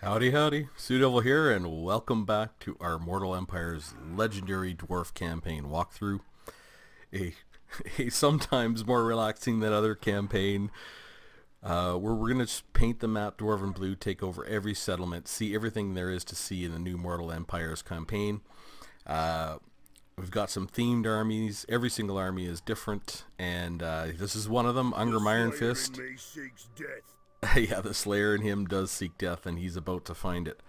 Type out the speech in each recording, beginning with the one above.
Howdy, howdy. Sue Devil here, and welcome back to our Mortal Empire's legendary dwarf campaign walkthrough. A, a sometimes more relaxing than other campaign, where we're going to just paint the map Dwarven Blue, take over every settlement, see everything there is to see in the new Mortal Empires campaign. We've got some themed armies. Every single army is different, and this is one of them, Ungrim Iron Fist. Yeah, the Slayer in him does seek death, and he's about to find it.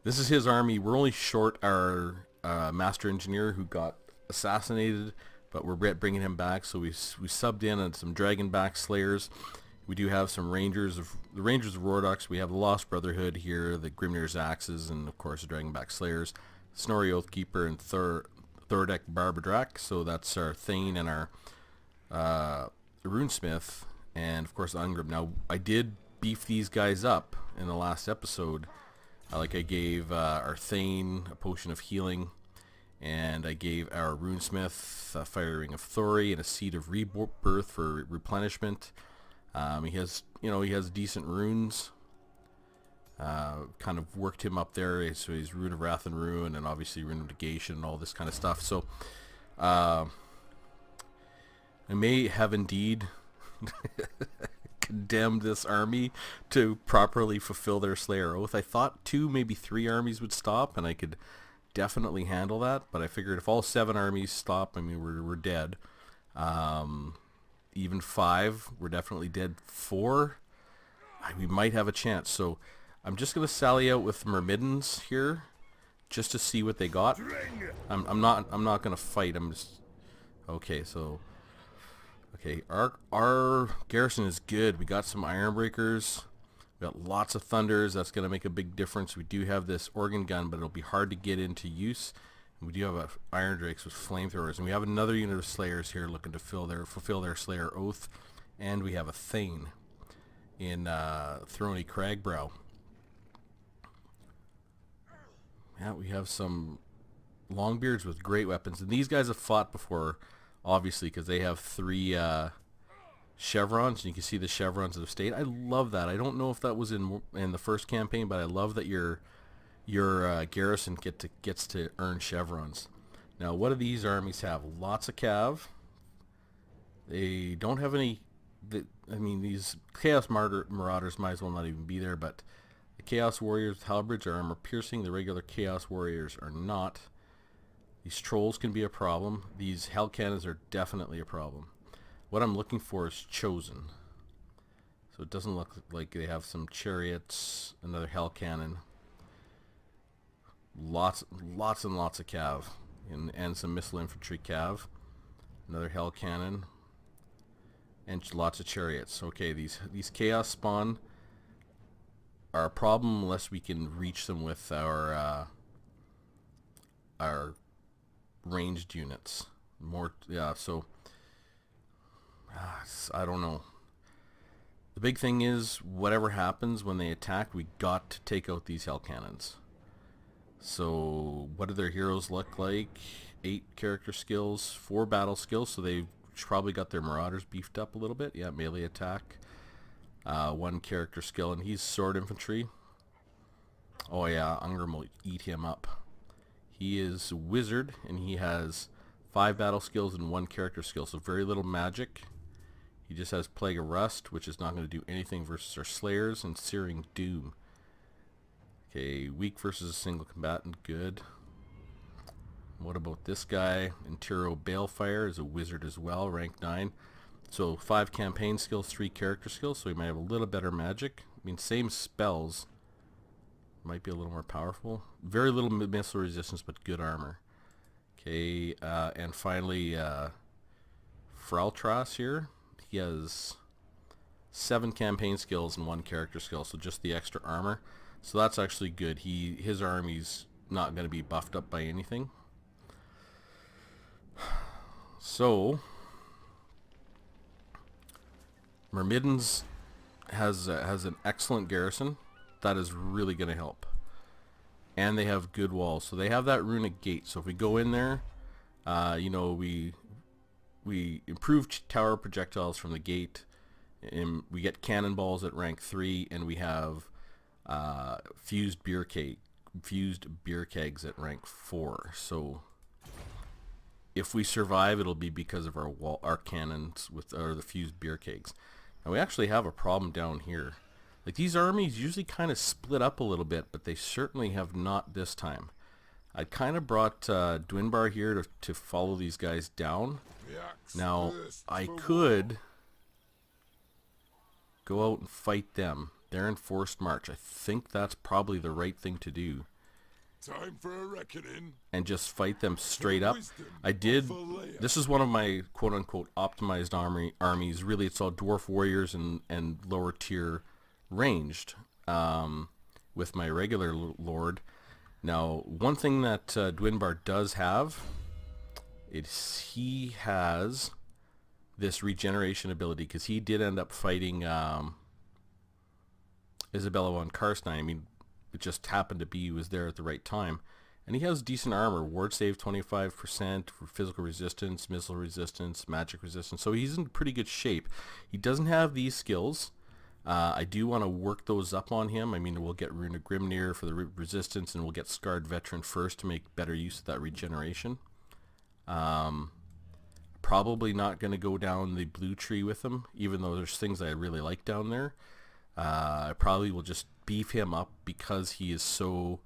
This is his army. We're only short our Master Engineer who got assassinated, but we're bringing him back, so we subbed in on some Dragonback Slayers. We do have some Rangers of Rordox. We have the Lost Brotherhood here, the Grimnir's Axes, and of course the Dragonback Slayers, Snorri Oathkeeper, and Thordek Barbadrak. So that's our Thane and our Runesmith. And of course Ungrim. Now I did beef these guys up in the last episode. I gave our Thane a potion of healing, and I gave our Runesmith a Fire Ring of Thori and a Seed of Rebirth for replenishment. He has decent runes. Kind of worked him up there, so he's Rune of Wrath and Ruin, and obviously Rune of Negation and all this kind of stuff. So I may have indeed condemned this army to properly fulfill their Slayer Oath. I thought 2, maybe 3 armies would stop, and I could definitely handle that, but I figured if all 7 armies stop, I mean, we're dead. Even 5, we're definitely dead. 4, we might have a chance. So I'm just going to sally out with Myrmidons here, just to see what they got. I'm not going to fight. I'm just... Okay, so... Okay, our garrison is good. We got some Ironbreakers. We got lots of Thunders. That's going to make a big difference. We do have this organ gun, but it'll be hard to get into use. And we do have Iron Drakes with flamethrowers. And we have another unit of Slayers here looking to fulfill their Slayer Oath. And we have a Thane in Throny Cragbrow. Yeah, we have some Longbeards with great weapons. And these guys have fought before, obviously, because they have 3 chevrons, and you can see the chevrons that have stayed. I love that. I don't know if that was in the first campaign, but I love that your garrison gets to earn chevrons. Now, what do these armies have? Lots of cav. They don't have any... I mean, these Chaos Marauders might as well not even be there, but the Chaos Warriors with halberds are armor-piercing. The regular Chaos Warriors are not. These trolls can be a problem. These hell cannons are definitely a problem. What I'm looking for is chosen. So it doesn't look like they have some chariots, another hell cannon. Lots and lots of cav. And some missile infantry cav. Another hell cannon. And lots of chariots. Okay, these chaos spawn are a problem unless we can reach them with our ranged units. So I don't know. The big thing is, whatever happens when they attack, we got to take out these hell cannons. So what do their heroes look like? 8 character skills, 4 battle skills, so they've probably got their marauders beefed up a little bit. Yeah, melee attack, 1 character skill, and he's sword infantry. Oh yeah, Ungrim will eat him up. He is a wizard, and he has 5 battle skills and 1 character skill, so very little magic. He just has Plague of Rust, which is not going to do anything versus our Slayers, and Searing Doom. Okay, weak versus a single combatant, good. What about this guy? Intero Balefire is a wizard as well, rank 9. So 5 campaign skills, 3 character skills, so he might have a little better magic. I mean, same spells. Might be a little more powerful. Very little missile resistance, but good armor. Okay, and finally, Fraltras here. He has 7 campaign skills and 1 character skill, so just the extra armor. So that's actually good. His army's not going to be buffed up by anything. So, Myrmidons has an excellent garrison. That is really going to help. And they have good walls. So they have that runic gate. So if we go in there, we improve tower projectiles from the gate, and we get cannonballs at rank 3, and we have fused beer kegs at rank 4. So if we survive, it'll be because of our cannons with the fused beer kegs. Now we actually have a problem down here. Like, these armies usually kind of split up a little bit, but they certainly have not this time. I kind of brought Dwinbar here to follow these guys down. Now I could go out and fight them. They're in forced march. I think that's probably the right thing to do. Time for a reckoning. And just fight them straight up. I did. This is one of my quote-unquote optimized armies. Really, it's all dwarf warriors and lower tier ranged with my regular lord. Now, one thing that Dwinbar does have is he has this regeneration ability, because he did end up fighting Isabella von Karstein. I mean, it just happened to be he was there at the right time. And he has decent armor. Ward save 25% for physical resistance, missile resistance, magic resistance. So he's in pretty good shape. He doesn't have these skills. I do want to work those up on him. I mean, we'll get Rune of Grimnir for the resistance, and we'll get Scarred Veteran first to make better use of that regeneration. Probably not going to go down the blue tree with him, even though there's things I really like down there. I probably will just beef him up because he is so...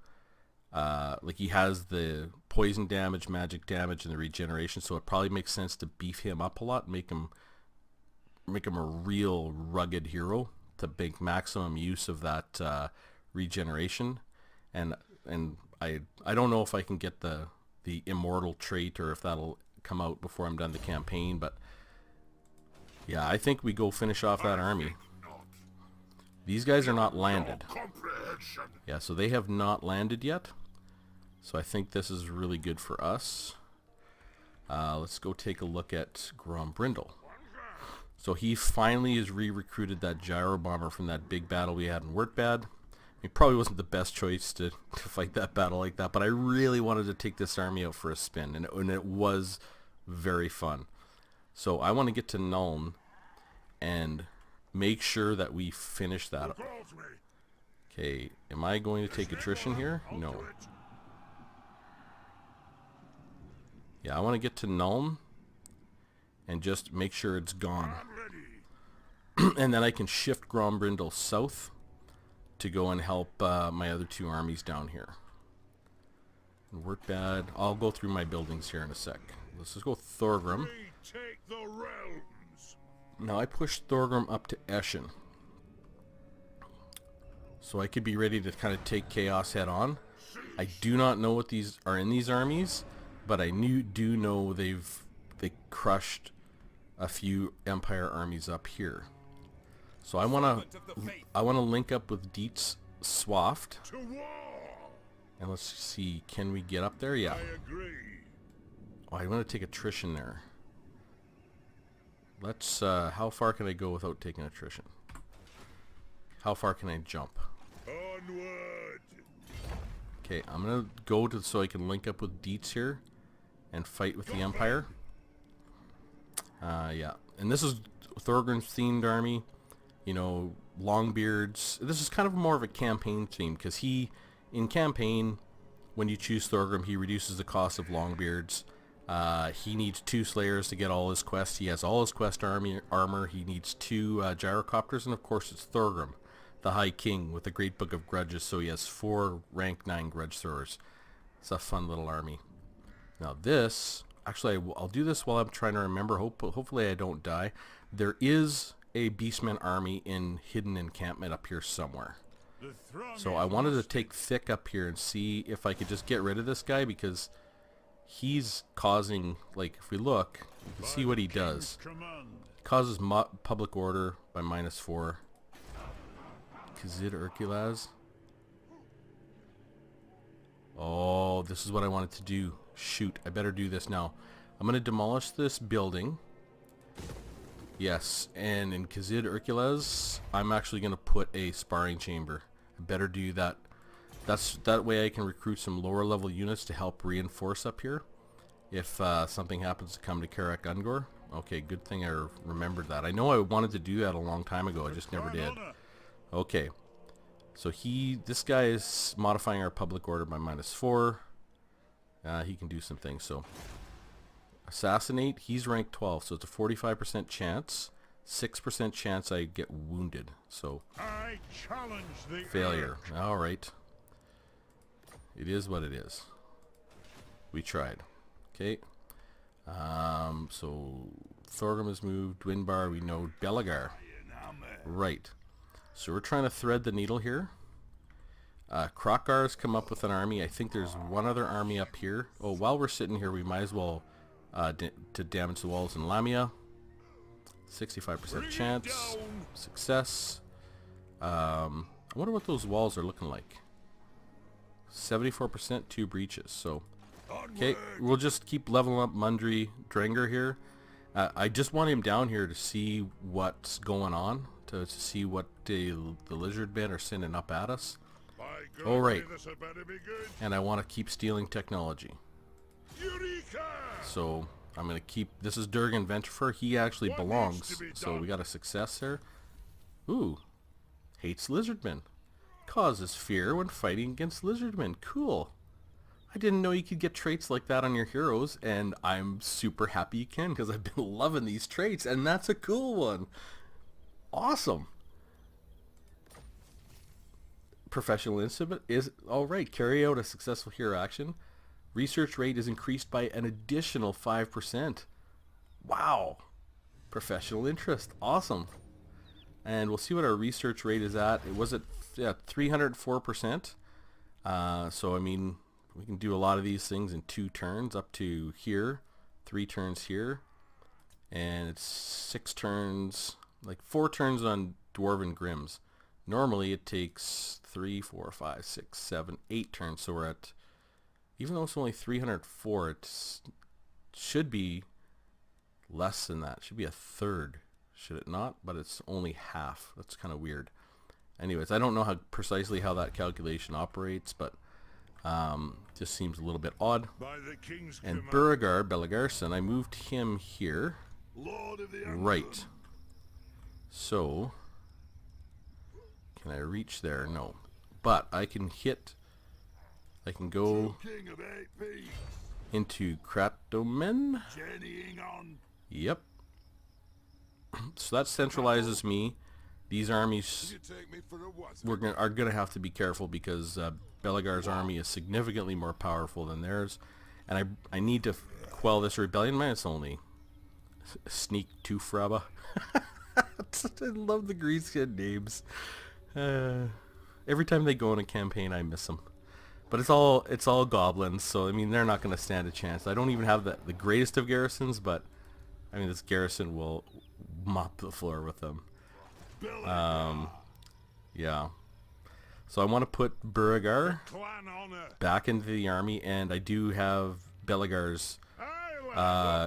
like, he has the poison damage, magic damage, and the regeneration, so it probably makes sense to beef him up a lot, make him a real rugged hero to make maximum use of that regeneration. And I don't know if I can get the immortal trait, or if that'll come out before I'm done the campaign, but yeah, I think we go finish off that army. These guys are not landed. Yeah, so they have not landed yet. So I think this is really good for us. Let's go take a look at Grombrindle. So he finally has re-recruited that gyro bomber from that big battle we had in Wurtbad. It probably wasn't the best choice to fight that battle like that, but I really wanted to take this army out for a spin, and it was very fun. So I want to get to Nuln and make sure that we finish that up. Okay, am I going to take attrition here? No. Yeah, I want to get to Nuln and just make sure it's gone. And then I can shift Grombrindle south to go and help my other two armies down here. And Wurtbad, I'll go through my buildings here in a sec. Let's just go Thorgrim. Now I pushed Thorgrim up to Eschen, so I could be ready to kind of take Chaos head on. I do not know what these are in these armies, but I do know they crushed a few Empire armies up here. So I wanna link up with Dietz Swaft, and let's see, can we get up there? Yeah. Oh, I want to take attrition there. Let's, how far can I go without taking attrition? How far can I jump? Onward. Okay, I'm gonna go to so I can link up with Dietz here and fight with the Empire. Yeah, and this is Thorgrim's themed army. You know, Longbeards. This is kind of more of a campaign theme, because in campaign, when you choose Thorgrim, he reduces the cost of Longbeards. He needs 2 Slayers to get all his quests. He has all his quest armor. He needs 2 Gyrocopters, and of course it's Thorgrim, the High King, with the Great Book of Grudges, so he has 4 rank 9 Grudge Throwers. It's a fun little army. Now this, actually I'll do this while I'm trying to remember, hopefully I don't die. There is a Beastman army in hidden encampment up here somewhere. So I wanted to take Thick up here and see if I could just get rid of this guy, because he's causing, like, if we look, you can see what he does. Causes public order by -4. Khazid Urkulaz. Oh, this is what I wanted to do. Shoot, I better do this now. I'm going to demolish this building. Yes, and in Khazid Urkulaz, I'm actually going to put a sparring chamber. I better do that. That way I can recruit some lower level units to help reinforce up here if something happens to come to Karak Ungor. Okay, good thing I remembered that. I know I wanted to do that a long time ago, I just never did. Okay, So this guy is modifying our public order by -4. He can do some things. So assassinate, he's rank 12, so it's a 45% chance. 6% chance I get wounded. So I challenge the failure. All right. It is what it is. We tried. Okay. So Thorgrim has moved. Dwinbar, we know. Belagar. Right. So we're trying to thread the needle here. Krokar's come up with an army. I think there's one other army up here. Oh, while we're sitting here, we might as well to damage the walls in Lamia. 65% chance. Success. I wonder what those walls are looking like. 74%, 2 breaches. So, okay, we'll just keep leveling up Mundry Drenger here. I just want him down here to see what's going on, to see what the lizard men are sending up at us. All right, and I want to keep stealing technology. Eureka! So I'm gonna keep. This is Durgan Ventrifer. He actually belongs. So we got a success there. Ooh, hates lizardmen. Causes fear when fighting against lizardmen. Cool. I didn't know you could get traits like that on your heroes, and I'm super happy you can because I've been loving these traits, and that's a cool one. Awesome. Professional instrument is all right. Carry out a successful hero action. Research rate is increased by an additional 5%. Wow. Professional interest. Awesome. And we'll see what our research rate is at. It was at 304%. So I mean, we can do a lot of these things in 2 turns up to here, 3 turns here, and it's 6 turns, like 4 turns on Dwarven Grims. Normally it takes 3, 4, 5, 6, 7, 8 turns. So we're at, even though it's only 304, it should be less than that. It should be a third, should it not? But it's only half. That's kind of weird. Anyways, I don't know how precisely how that calculation operates, but just seems a little bit odd. And Belagarson, I moved him here. Right. So, can I reach there? No. But I can hit, I can go into Kratomen. Yep. So that centralizes me. These armies are going to have to be careful because Belagar's army is significantly more powerful than theirs. And I need to quell this rebellion. Man, it's only Sneak 2 Fraba. I love the greenskin names. Every time they go in a campaign, I miss them. But it's all goblins, so I mean they're not going to stand a chance. I don't even have the greatest of garrisons, but I mean this garrison will mop the floor with them. Yeah. So I want to put Buragar back into the army, and I do have Belagar's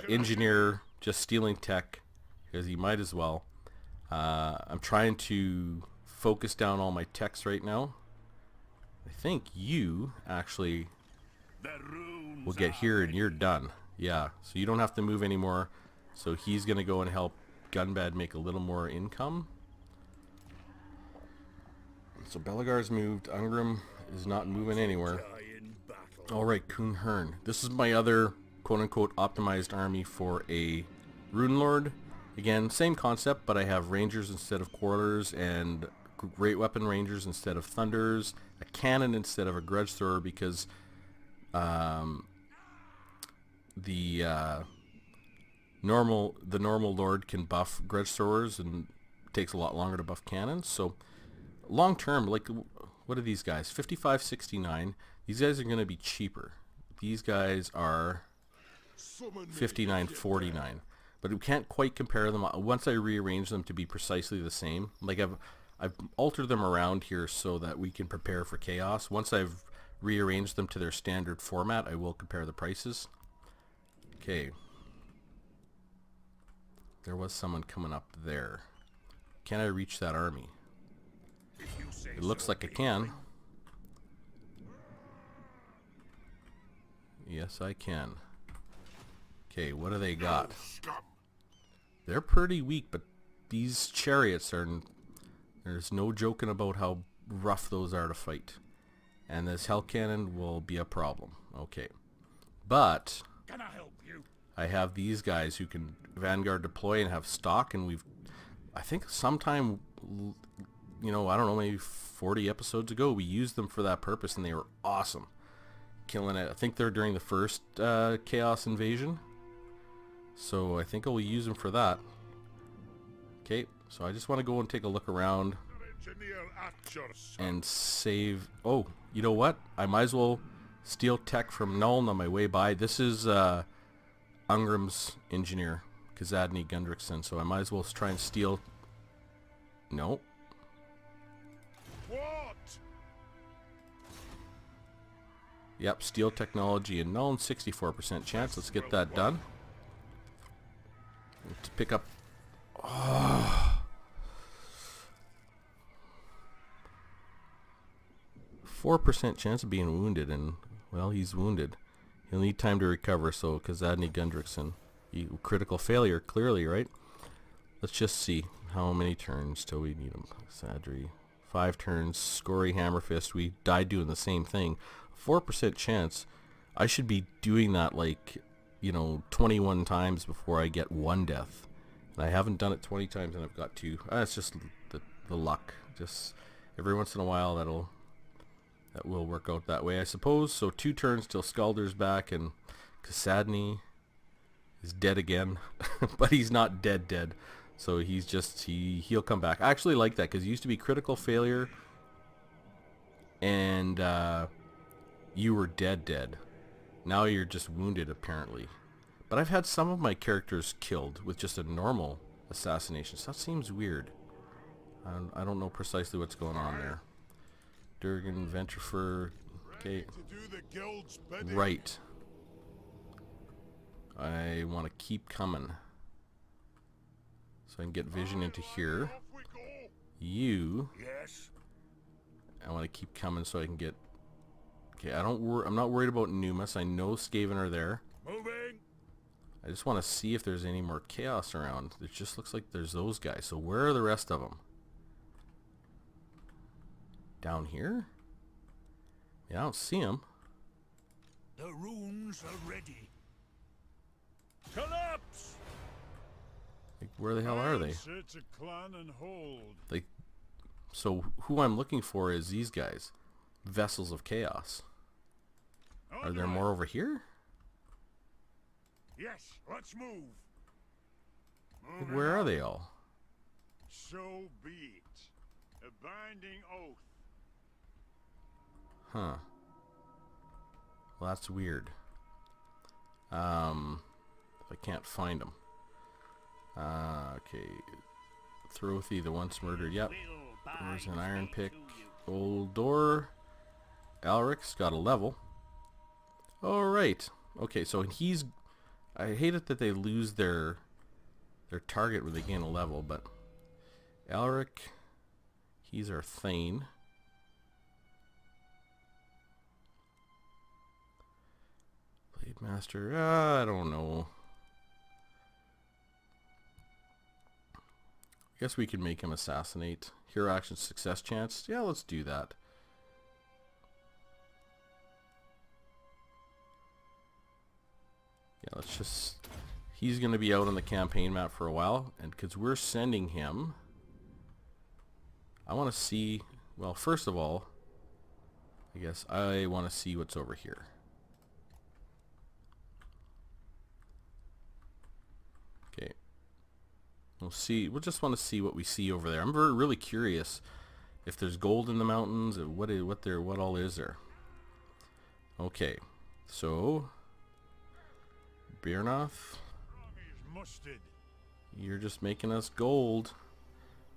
engineer just stealing tech because he might as well. I'm trying to focus down all my techs right now. I think you actually will get here and you're done. Yeah, so you don't have to move anymore. So he's going to go and help Gunbad make a little more income. So Belagar's moved. Ungrim is not moving anywhere. Alright, Kunhern. This is my other quote-unquote optimized army for a Rune Lord. Again, same concept, but I have Rangers instead of Quarters and Great Weapon Rangers instead of Thunders, a Cannon instead of a Grudge Thrower because the normal Lord can buff Grudge Throwers and it takes a lot longer to buff Cannons. So long term, like, what are these guys? 55.69. These guys are going to be cheaper. These guys are 59.49. But we can't quite compare them. Once I rearrange them to be precisely the same, like I've altered them around here so that we can prepare for chaos. Once I've rearranged them to their standard format, I will compare the prices. Okay. There was someone coming up there. Can I reach that army? It looks like I can. Yes, I can. Okay, what do they got? They're pretty weak, but these chariots are... There's no joking about how rough those are to fight. And this hell cannon will be a problem. Okay. But Can I help you? I have these guys who can Vanguard deploy and have stock, and I think sometime, I don't know, maybe 40 episodes ago, we used them for that purpose, and they were awesome. Killing it. I think they're during the first Chaos Invasion. So I think I'll use them for that. Okay, so I just want to go and take a look around Engineer at your service. and save. Oh, you know what? I might as well steal tech from Nuln on my way by. This is Ungrim's engineer, Kazadny Gundrickson, so I might as well try and steal. No. What? Yep, steal technology and Nuln, 64% chance. Let's get that done. To pick up. Oh. 4% chance of being wounded, and well, he's wounded. He'll need time to recover, so Kazadny Gundrickson. Critical failure, clearly, right? Let's just see how many turns till we need him. Sadri. 5 turns. Scory Hammerfist. We died doing the same thing. 4% chance. I should be doing that like, 21 times before I get 1 death. And I haven't done it 20 times and I've got 2. It's just the luck. Just every once in a while that will work out that way, I suppose. So 2 turns till Skalder's back, and Kazadny is dead again. But he's not dead. So he'll come back. I actually like that, because he used to be critical failure and you were dead. Now you're just wounded, apparently. But I've had some of my characters killed with just a normal assassination, so that seems weird. I don't know precisely what's going on there. Durgan, Ventrifer, okay. To do the guild's bidding. Right. I want to keep coming, so I can get vision into here. Off we go. You, Yes. I want to keep coming so I can get. Okay, I'm not worried about Numas. I know Skaven are there. Moving. I just want to see if there's any more chaos around. It just looks like there's those guys. So where are the rest of them? Down here? Yeah, I don't see them. The runes are ready. Collapse. Like, where the hell are they? It's a clan and hold. So who I'm looking for is these guys. Vessels of Chaos. Are there more over here? Yes, let's move. Like, where are they all? So be it. A binding oath. Huh. Well, that's weird. If I can't find them. Okay. Throthy, the once murdered. Yep. There's an iron pick. Old door. Alric's got a level. Alright. Okay, so he's... I hate it that they lose their target when they gain a level, but... Alric, he's our Thane. Blade Master, I don't know. I guess we could make him assassinate. Hero action success chance. Yeah, let's do that. Yeah, let's just... He's going to be out on the campaign map for a while, and because we're sending him... I want to see... Well, first of all, I guess I want to see what's over here. Okay. We'll see. We'll just want to see what we see over there. I'm really curious if there's gold in the mountains, and what all is there. Okay. So, Birnoth, Mustard. you're just making us gold.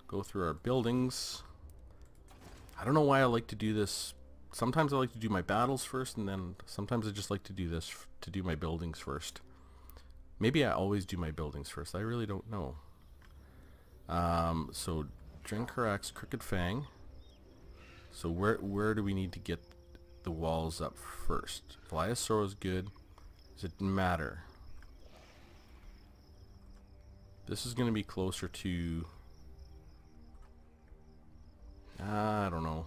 Go through our buildings. I don't know why I like to do this. Sometimes I like to do my battles first, and then sometimes I just like to do this to do my buildings first. Maybe I always do my buildings first. I really don't know. So Drenkarak's Crooked Fang. So where do we need to get the walls up first? Glyasor is good. Does it matter? This is going to be closer to... I don't know.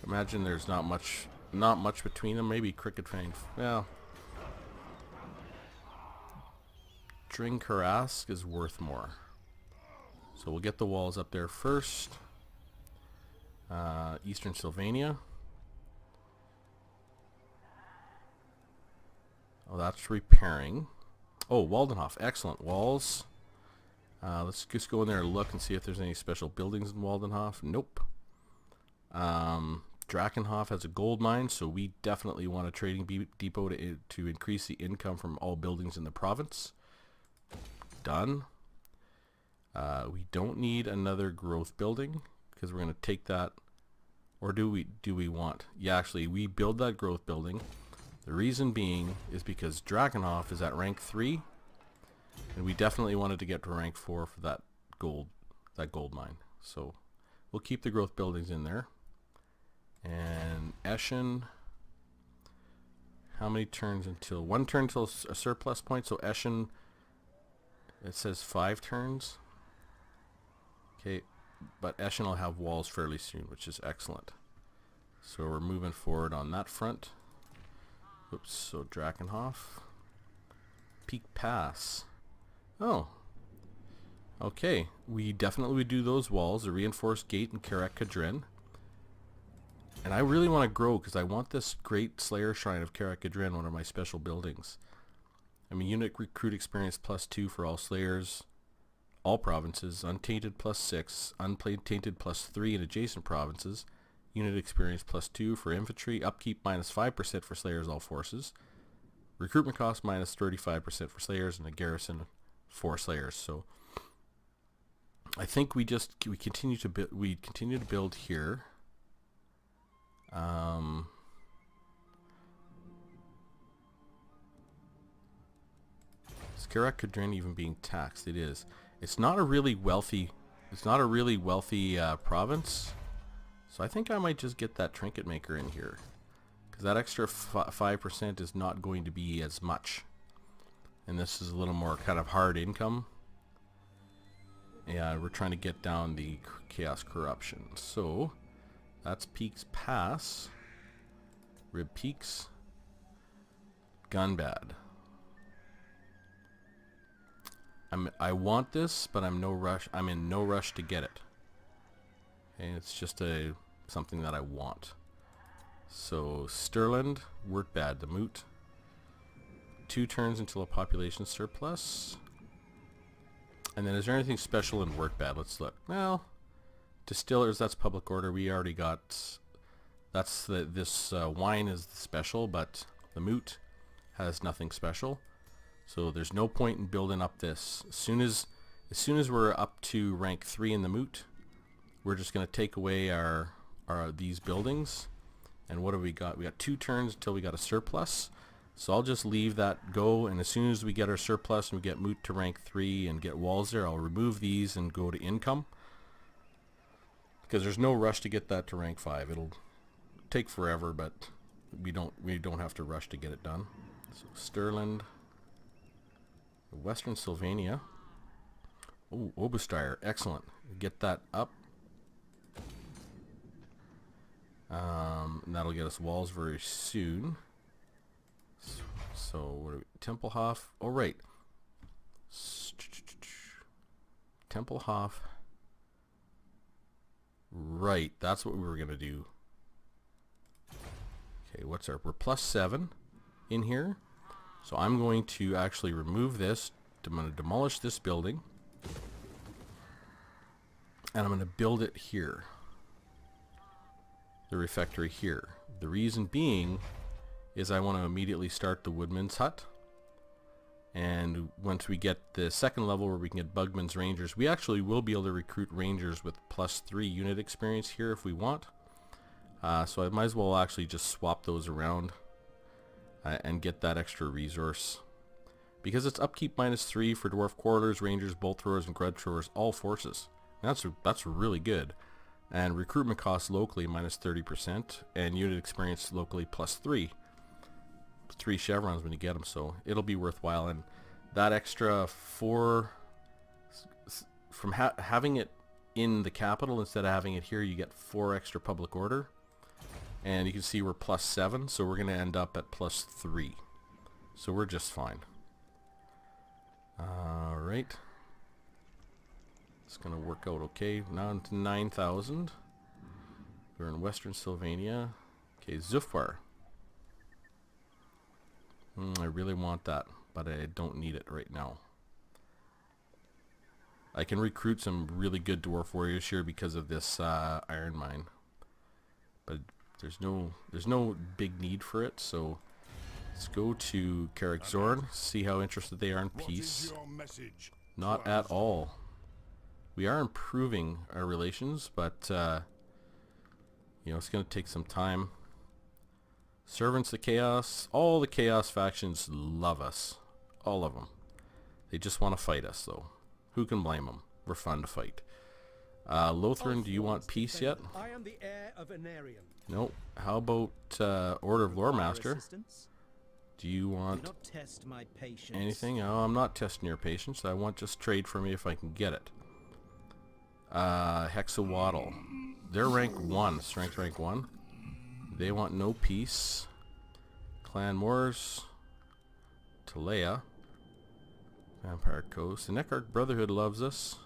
Imagine there's not much between them. Maybe Cricket Fang. Well, Dring Karask is worth more. So we'll get the walls up there first. Eastern Sylvania. Oh, that's repairing. Oh, Waldenhof. Excellent. Walls. Let's just go in there and look and see if there's any special buildings in Waldenhof. Nope. Drakenhof has a gold mine, so we definitely want a trading depot to increase the income from all buildings in the province. Done. We don't need another growth building because we're going to take that. Or do we want? Yeah, actually, we build that growth building. The reason being is because Drakenhof is at rank 3, and we definitely wanted to get to rank 4 for that gold mine. So we'll keep the growth buildings in there. And Eschen, how many turns until? 1 turn until a surplus point. So Eschen, it says 5 turns. Okay, but Eschen will have walls fairly soon, which is excellent. So we're moving forward on that front. Oops, so Drakenhof. Peak Pass. Oh. Okay, we definitely would do those walls, a reinforced gate in Karak Kadrin. And I really want to grow because I want this Great Slayer Shrine of Karak Kadrin, one of my special buildings. I mean, unit recruit experience +2 for all Slayers, all provinces, untainted +6, untainted +3 in adjacent provinces, unit experience +2 for infantry, upkeep -5% for Slayers all forces, recruitment cost -35% for Slayers, and a garrison for Slayers. So I think we continue to build here. Is Karak Kadrin even being taxed? It is. It's not a really wealthy province. So I think I might just get that trinket maker in here, because that extra 5% is not going to be as much, and this is a little more kind of hard income. Yeah, we're trying to get down the chaos corruption. So that's Peaks Pass, Rib Peaks, Gunbad. I want this, but I'm in no rush to get it. Okay, it's just something that I want. So Stirland, Wurtbad, the Moot. 2 turns until a population surplus. And then is there anything special in Wurtbad? Let's look. Well, Distillers, that's public order. We already got. This wine is special, but the Moot has nothing special. So there's no point in building up this. As soon as we're up to rank 3 in the Moot, we're just going to take away our these buildings. And what have we got? We got 2 turns until we got a surplus. So I'll just leave that go, and as soon as we get our surplus and we get Moot to rank 3 and get walls there, I'll remove these and go to income. Because there's no rush to get that to rank 5. It'll take forever, but we don't have to rush to get it done. So Stirland, Western Sylvania. Oh, Obersteyer, excellent. Get that up. And that'll get us walls very soon. So what are we, Tempelhof? Oh, right. Tempelhof. Right, that's what we were going to do. Okay, we're +7 in here. So I'm going to actually remove this. I'm going to demolish this building. And I'm going to build it here. The refectory here. The reason being is I want to immediately start the Woodman's Hut. And once we get the second level where we can get Bugman's Rangers, we actually will be able to recruit Rangers with +3 unit experience here if we want. So I might as well actually just swap those around and get that extra resource. Because it's upkeep -3 for Dwarf Quarterers, Rangers, Bolt Throwers, and Grudge Throwers, all forces. That's really good. And recruitment costs locally -30%, and unit experience locally +3. 3 chevrons when you get them, so it'll be worthwhile. And that extra 4 from having it in the capital instead of having it here, you get 4 extra public order. And you can see we're +7, so we're going to end up at +3. So we're just fine. Alright. It's going to work out okay. Now into 9,000. We're in Western Sylvania. Okay, Zufar. I really want that, but I don't need it right now. I can recruit some really good dwarf warriors here because of this iron mine. But there's no big need for it, so let's go to Carrick Zorn, see how interested they are in peace. Not at all. We are improving our relations, but you know, it's going to take some time. Servants of Chaos, all the Chaos factions love us. All of them. They just want to fight us, though. Who can blame them? We're fun to fight. Lothran, do you want peace yet? I am the heir of Anarion. Nope. How about Order of Loremaster? Do you want Do not test my patience. anything? Oh, I'm not testing your patience. I want just trade for me if I can get it. Hexawaddle. They're rank 1, strength rank 1. They want no peace. Clan Moors. Talea. Vampire Coast. The Neckarch Brotherhood loves us,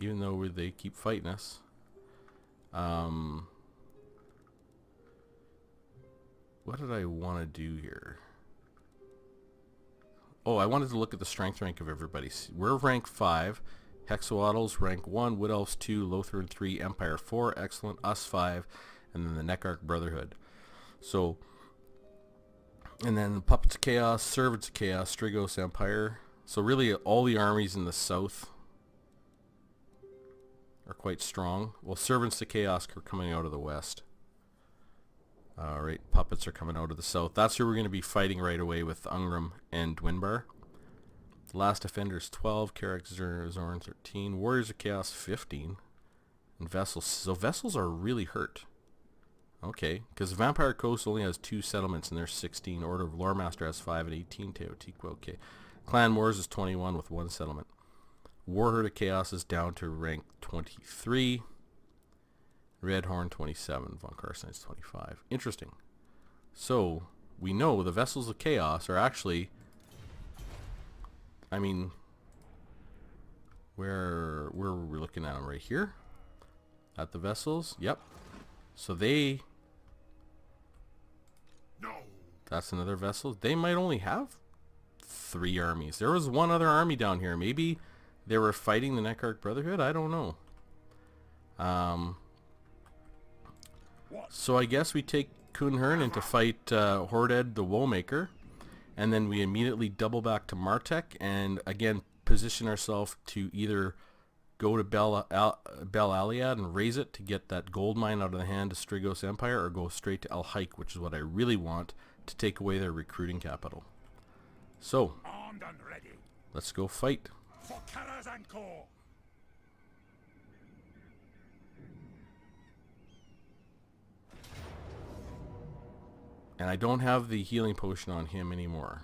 even though they keep fighting us. What did I want to do here? Oh, I wanted to look at the strength rank of everybody. We're rank 5. Hexawaddles rank 1. Wood Elves 2. Lothran 3. Empire 4. Excellent. Us 5. And then the Neckarch Brotherhood. So, and then Puppets of Chaos, Servants of Chaos, Strigos Empire. So really all the armies in the south are quite strong. Well, Servants of Chaos are coming out of the west. Alright, Puppets are coming out of the south. That's who we're going to be fighting right away with Ungram and Dwinbar. Last Defenders 12, Carrick Zorn 13, Warriors of Chaos 15, and Vessels. So Vessels are really hurt. Okay, because Vampire Coast only has 2 settlements and there's 16. Order of Loremaster has 5 and 18. Teotihuacan, okay. Clan Moors is 21 with 1 settlement. Warherd of Chaos is down to rank 23. Redhorn 27. Von Carstein's 25. Interesting. So, we know the Vessels of Chaos are actually... I mean... Where we're looking at them right here. At the Vessels. Yep. So they... No. That's another vessel. They might only have 3 armies. There was one other army down here. Maybe they were fighting the Neckarch Brotherhood? I don't know. So I guess we take Kunhern in to fight Horded the Woolmaker. And then we immediately double back to Martek. And again, position ourselves to either go to Bel Aliad and raise it to get that gold mine out of the hand of Strigos Empire, or go straight to El Hike, which is what I really want, to take away their recruiting capital. So, Armed and ready. let's go fight. For Karazhanko. And I don't have the healing potion on him anymore.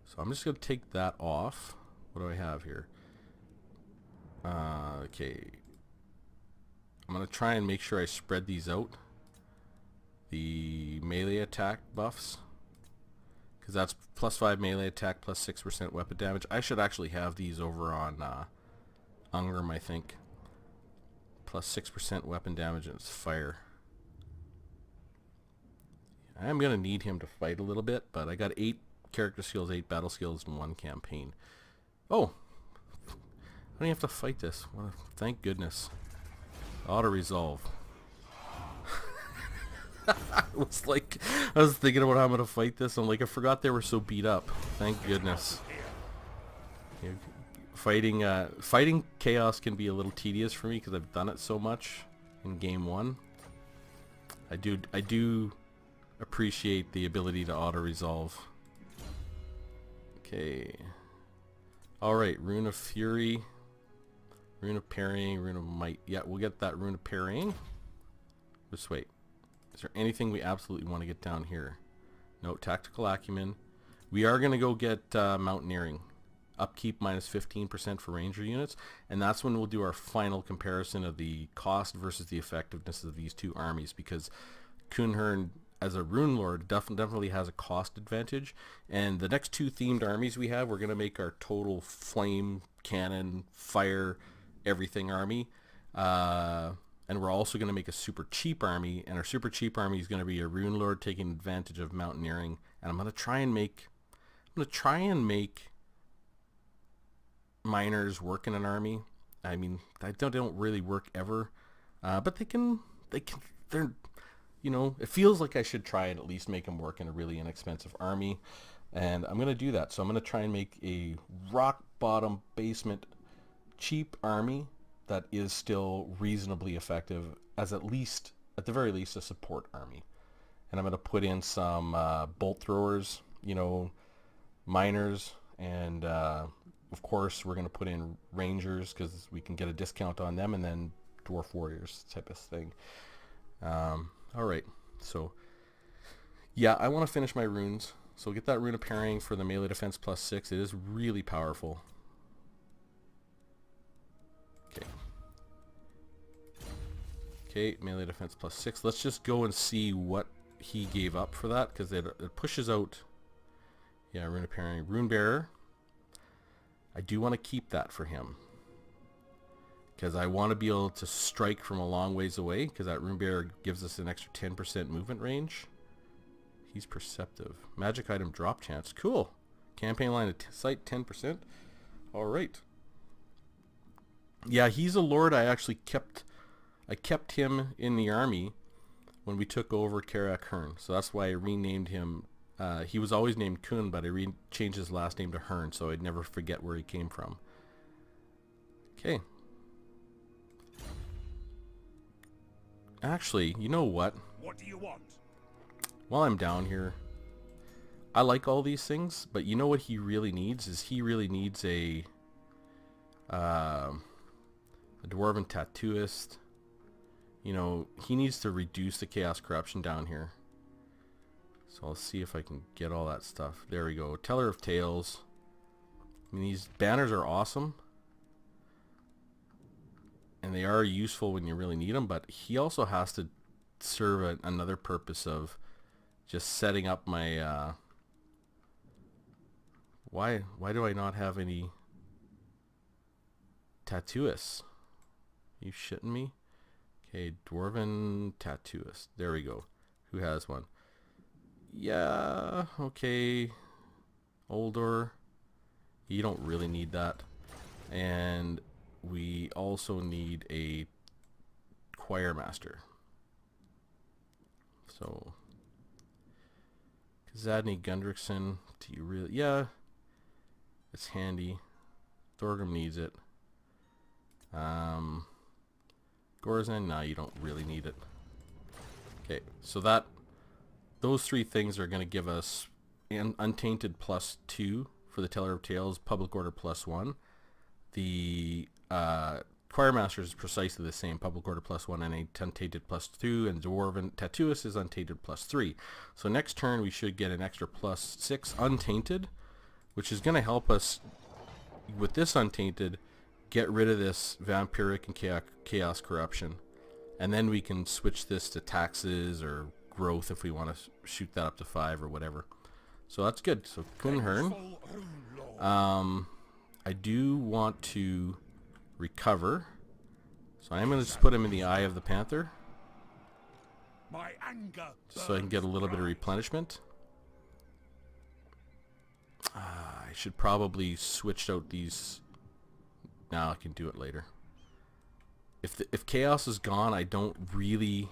So I'm just going to take that off. What do I have here? Okay. I'm going to try and make sure I spread these out. The melee attack buffs. Because that's +5 melee attack, +6% weapon damage. I should actually have these over on Ungram, I think. +6% weapon damage and it's fire. I'm going to need him to fight a little bit, but I got 8 character skills, 8 battle skills in 1 campaign. Oh! I don't have to fight this. Thank goodness. Auto-resolve. I was thinking about how I'm going to fight this. I'm like, I forgot they were so beat up. Thank goodness. Yeah, fighting chaos can be a little tedious for me because I've done it so much in game 1. I do appreciate the ability to auto-resolve. Okay. Alright, Rune of Fury. Rune of Parrying, Rune of Might. Yeah, we'll get that Rune of Parrying. Just wait. Is there anything we absolutely want to get down here? No, Tactical Acumen. We are going to go get Mountaineering. Upkeep minus 15% for Ranger units. And that's when we'll do our final comparison of the cost versus the effectiveness of these two armies. Because Kunhern as a rune lord definitely has a cost advantage. And the next two themed armies we have, we're going to make our total flame, cannon, fire, everything army. And we're also going to make a super cheap army, and our super cheap army is going to be a rune lord taking advantage of mountaineering. And I'm going to try and make miners work in an army. I mean, they don't really work ever, but they're, you know, it feels like I should try and at least make them work in a really inexpensive army, and I'm going to do that. So I'm going to try and make a rock bottom basement cheap army that is still reasonably effective, as at the very least a support army. And I'm going to put in some bolt throwers, you know, miners, and of course we're going to put in rangers because we can get a discount on them, and then dwarf warriors type of thing. Alright, so yeah, I want to finish my runes. So get that rune of parrying for the melee defense +6. It is really powerful. Okay, melee defense +6. Let's just go and see what he gave up for that, because it pushes out. Yeah, rune of parrying, rune bearer. I do want to keep that for him, because I want to be able to strike from a long ways away, because that rune bearer gives us an extra 10% movement range. He's perceptive. Magic item drop chance. Cool. Campaign line of sight 10%. Alright. Yeah, he's a lord I actually kept. I kept him in the army when we took over Karak Hearn. So that's why I renamed him. He was always named Kun, but I changed his last name to Hearn, so I'd never forget where he came from. Okay. Actually, you know what? What do you want? While I'm down here, I like all these things, but you know what he really needs is he really needs a dwarven tattooist. You know, he needs to reduce the chaos corruption down here. So I'll see if I can get all that stuff. There we go. Teller of Tales. I mean, these banners are awesome, and they are useful when you really need them, but he also has to serve another purpose of just setting up my why do I not have any tattooists? You shitting me? Okay, dwarven tattooist. There we go. Who has one? Yeah, okay. Oldor. You don't really need that. And we also need a choir master. So Kazadny Gundrickson, do you really? Yeah, it's handy. Thorgrim needs it. Gorzan, no, you don't really need it. Okay, so those three things are going to give us an Untainted +2 for the Teller of Tales, Public Order +1. The Choir Master is precisely the same, Public Order +1 and a Untainted +2, and Dwarven Tattooist is Untainted +3. So next turn we should get an extra +6 Untainted, which is going to help us with this Untainted get rid of this vampiric and chaos corruption, and then we can switch this to taxes or growth if we want to shoot that up to 5 or whatever. So that's good. So Kunhern. I do want to recover, so I'm going to just put him in the Eye of the Panther, My anger so I can get a little bit of replenishment. I should probably switch out these. Now I can do it later. If chaos is gone, I don't really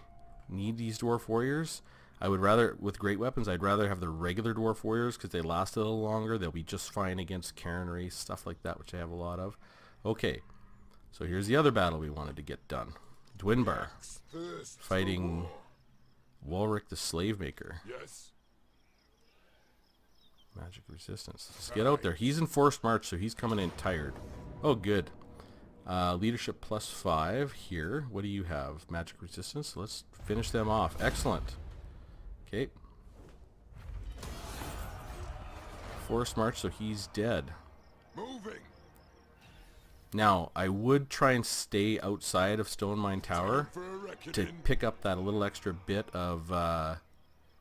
need these dwarf warriors. I would rather, with great weapons, I'd rather have the regular dwarf warriors because they last a little longer. They'll be just fine against Karen race, stuff like that, which I have a lot of. Okay, so here's the other battle we wanted to get done. Dwinbar fighting Walric the Slave Maker. Yes. Magic resistance. Let's get out there. He's in forced march, so he's coming in tired. Oh, good. Leadership +5 here. What do you have? Magic resistance. Let's finish them off. Excellent. Okay. Forced march, so he's dead. Moving. Now, I would try and stay outside of Stone Mine Tower For a to reckoning. pick up that little extra bit of,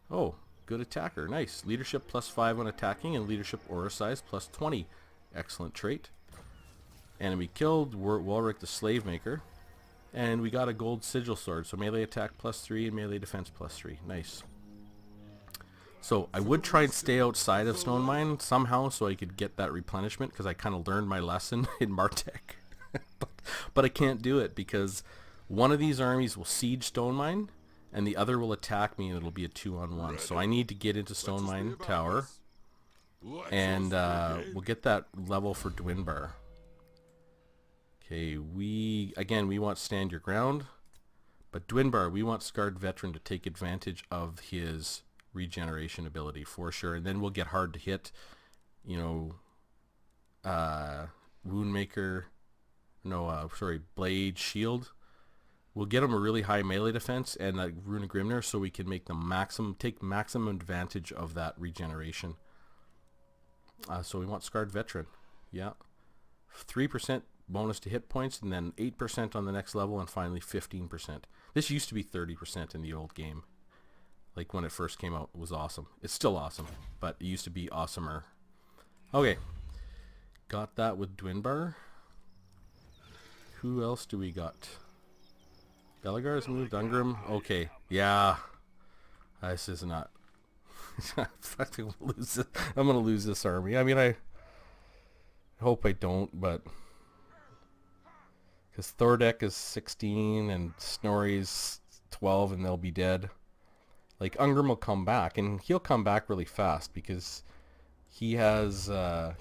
oh, good attacker. Nice. Leadership +5 when attacking, and leadership aura size +20. Excellent trait. Enemy killed, Walric the Slave Maker. And we got a gold sigil sword, so melee attack +3 and melee defense +3. Nice. So I would try and stay outside of Stone Mine somehow so I could get that replenishment, because I kind of learned my lesson in Martech. but I can't do it because one of these armies will siege Stone Mine and the other will attack me, and it'll be a 2-on-1. So I need to get into Stone Mine Tower, and we'll get that level for Dwinbar. Okay, we want Stand Your Ground, but Dwinbar, we want Scarred Veteran to take advantage of his regeneration ability for sure, and then we'll get hard to hit, you know, Woundmaker, no, sorry, Blade Shield. We'll get him a really high melee defense and that Rune of Grimnir, so we can make the take maximum advantage of that regeneration. So we want Scarred Veteran, yeah, 3% bonus to hit points, and then 8% on the next level, and finally 15%. This used to be 30% in the old game. Like when it first came out, it was awesome. It's still awesome, but it used to be awesomer. Okay, got that with Dwinbar. Who else do we got? Belagar's moved, Ungrim. Okay, yeah. This is not. I'm gonna lose this army. I mean, I hope I don't, but because Thordek is 16 and Snorri's 12, and they'll be dead. Like, Ungrim will come back, and he'll come back really fast because he has, I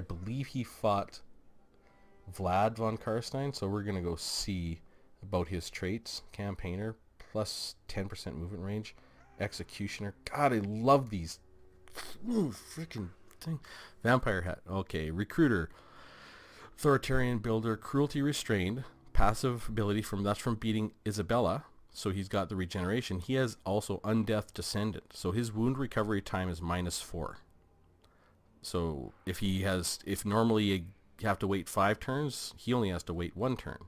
believe he fought Vlad von Karstein, so we're going to go see about his traits. Campaigner, plus 10% movement range. Executioner. God, I love these. Ooh, freaking thing. Vampire Hat. Okay, Recruiter. Authoritarian Builder, Cruelty Restrained. Passive ability that's from beating Isabella. So he's got the regeneration. He has also Undeath Descendant. So his wound recovery time is -4. So if normally you have to wait 5 turns, he only has to wait 1 turn.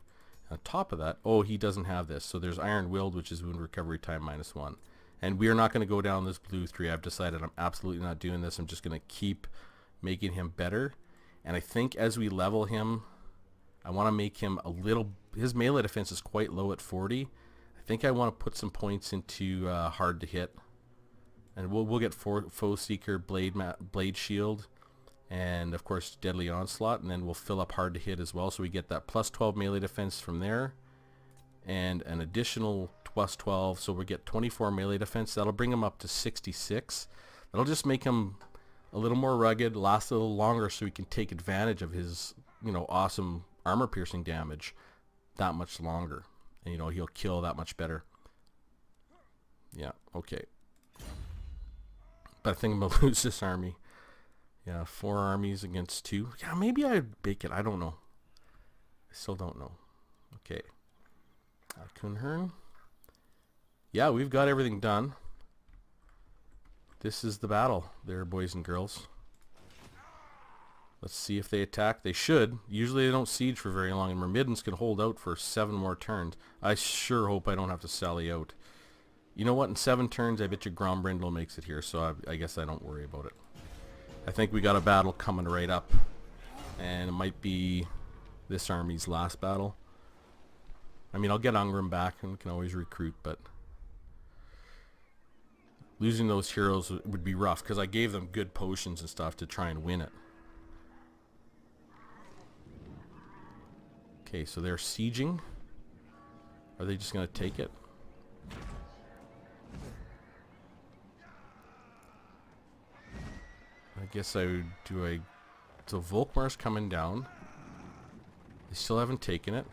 On top of that, he doesn't have this. So there's Iron Willed, which is wound recovery time -1. And we are not going to go down this blue 3. I've decided I'm absolutely not doing this. I'm just going to keep making him better. And I think as we level him, I want to make him his melee defense is quite low at 40. I think I want to put some points into hard to hit, and we'll get Foe Seeker, Blade Shield, and of course Deadly Onslaught, and then we'll fill up hard to hit as well, so we get that +12 melee defense from there, and an additional +12, so we get 24 melee defense. That'll bring him up to 66. That'll just make him a little more rugged, last a little longer, so we can take advantage of his, you know, awesome armor piercing damage that much longer. And, you know, he'll kill that much better. Yeah, okay. But I think I'm going to lose this army. Yeah, 4 armies against 2. Yeah, maybe I'd bake it. I don't know. I still don't know. Okay. Kunhern. Yeah, we've got everything done. This is the battle there, boys and girls. Let's see if they attack. They should. Usually they don't siege for very long, and Myrmidons can hold out for 7 more turns. I sure hope I don't have to sally out. You know what? In 7 turns, I bet you Grombrindle makes it here, so I guess I don't worry about it. I think we got a battle coming right up, and it might be this army's last battle. I mean, I'll get Ungrim back, and we can always recruit, but losing those heroes would be rough, because I gave them good potions and stuff to try and win it. Okay, so they're sieging. Are they just going to take it? I guess I would do so Volkmar's coming down. They still haven't taken it.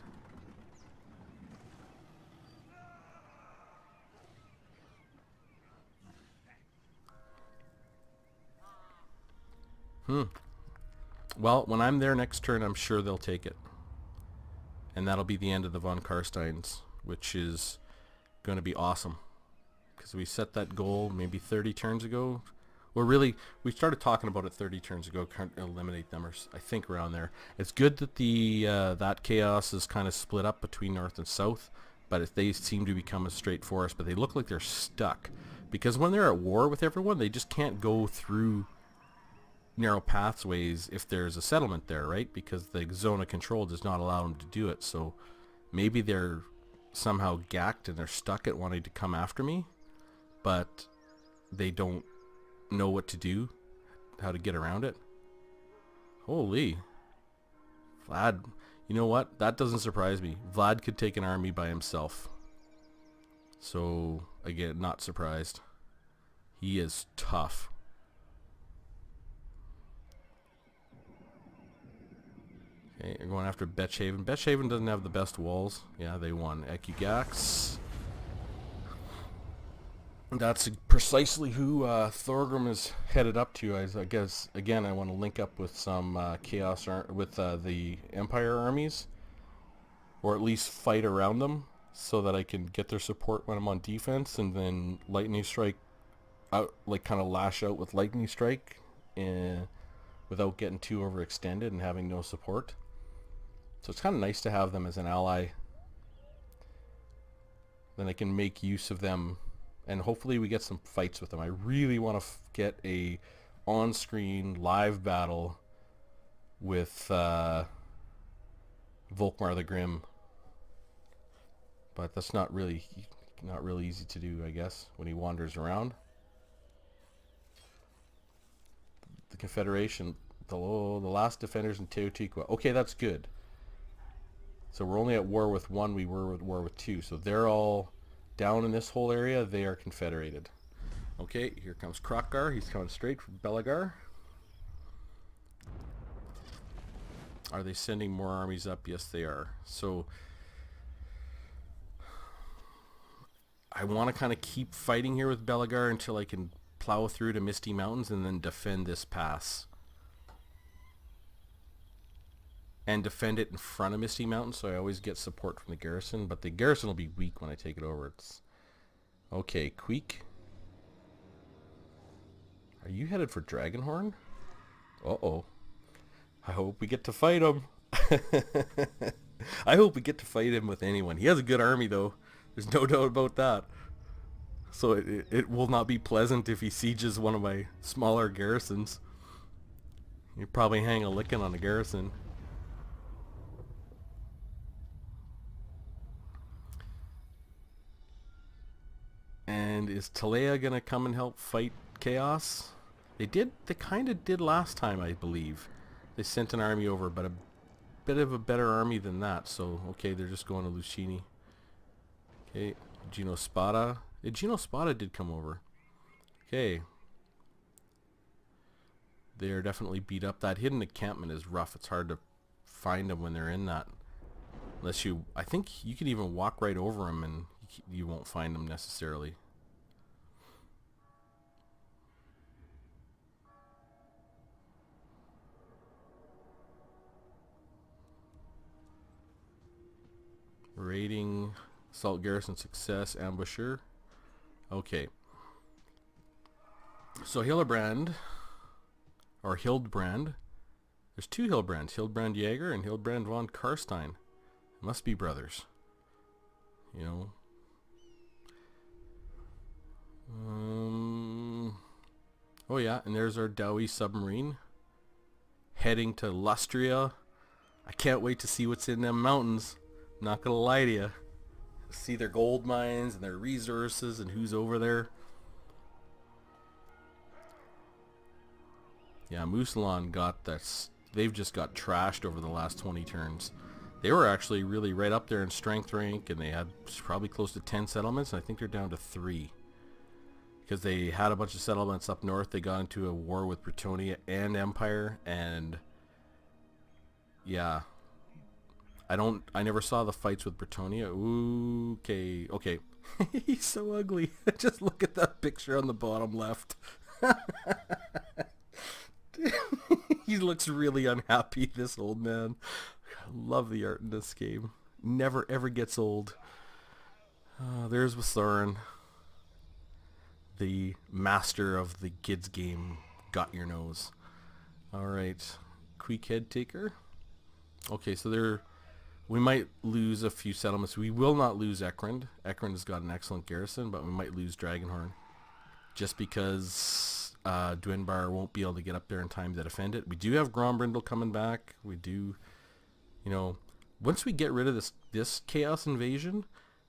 Well, when I'm there next turn, I'm sure they'll take it. And that'll be the end of the von Karsteins, which is going to be awesome. Because we set that goal maybe 30 turns ago. Well, really, we started talking about it 30 turns ago. Can't eliminate them, or I think around there. It's good that the that chaos is kind of split up between north and south, but they seem to become a straight forest. But they look like they're stuck because when they're at war with everyone, they just can't go through narrow pathways if there's a settlement there, right? Because the zone of control does not allow them to do it. So maybe they're somehow gacked and they're stuck at wanting to come after me, but they don't know what to do, how to get around it. Holy. Vlad, you know what? That doesn't surprise me. Vlad could take an army by himself. So, again, not surprised. He is tough. Okay, you're going after Betchhaven. Betchhaven doesn't have the best walls. Yeah, they won. Ekugax. That's precisely who Thorgrim is headed up to. I guess, again, I want to link up with some Chaos with the Empire armies, or at least fight around them, so that I can get their support when I'm on defense, and then Lightning Strike out, like kind of lash out with Lightning Strike, without getting too overextended and having no support. So it's kind of nice to have them as an ally. Then I can make use of them. And hopefully we get some fights with them. I really want to get a on-screen live battle with Volkmar the Grim. But that's not really easy to do, I guess, when he wanders around. The Confederation, the last defenders in Teotihuacan. Okay, that's good. So we're only at war with one. We were at war with two. So they're all down in this whole area. They are confederated. Okay, here comes Krokgar. He's coming straight from Belagar. Are they sending more armies up? Yes, they are. So I want to kind of keep fighting here with Belagar until I can plow through to Misty Mountains and then defend this pass. And defend it in front of Misty Mountain, so I always get support from the garrison. But the garrison will be weak when I take it over. It's okay, Queek. Are you headed for Dragonhorn? Uh-oh. I hope we get to fight him. I hope we get to fight him with anyone. He has a good army, though. There's no doubt about that. So it will not be pleasant if he sieges one of my smaller garrisons. He'll probably hang a licking on the garrison. And is Talea gonna come and help fight Chaos? They kind of did last time, I believe. They sent an army over, but a bit of a better army than that. So, okay, they're just going to Lucini. Okay, Gino Spada. Gino Spada did come over. Okay. They are definitely beat up. That hidden encampment is rough. It's hard to find them when they're in that. Unless you... I think you can even walk right over them and you won't find them necessarily. Raiding, assault garrison success, ambusher. Okay. So Hildebrand, or Hildbrand. There's two Hildbrands, Hildbrand Jaeger and Hildbrand von Karstein. Must be brothers. You know. Oh yeah, and there's our Dowie submarine heading to Lustria. I can't wait to see what's in them mountains. Not gonna lie to you. See their gold mines and their resources and who's over there. Yeah, Musalon got that. They've just got trashed over the last 20 turns. They were actually really right up there in strength rank, and they had probably close to 10 settlements, and I think they're down to 3. Because they had a bunch of settlements up north. They got into a war with Bretonia and Empire, and yeah. I never saw the fights with Bretonia. Okay. He's so ugly. Just look at that picture on the bottom left. He looks really unhappy, this old man. I love the art in this game. Never ever gets old. There's Wasarin. the master of the kids game got your nose. Alright. Quick head taker. Okay, so we might lose a few settlements. We will not lose Ekrund. Ekrund has got an excellent garrison, but we might lose Dragonhorn. Just because Dwinbar won't be able to get up there in time to defend it. We do have Grombrindle coming back. We do, you know, once we get rid of this Chaos Invasion,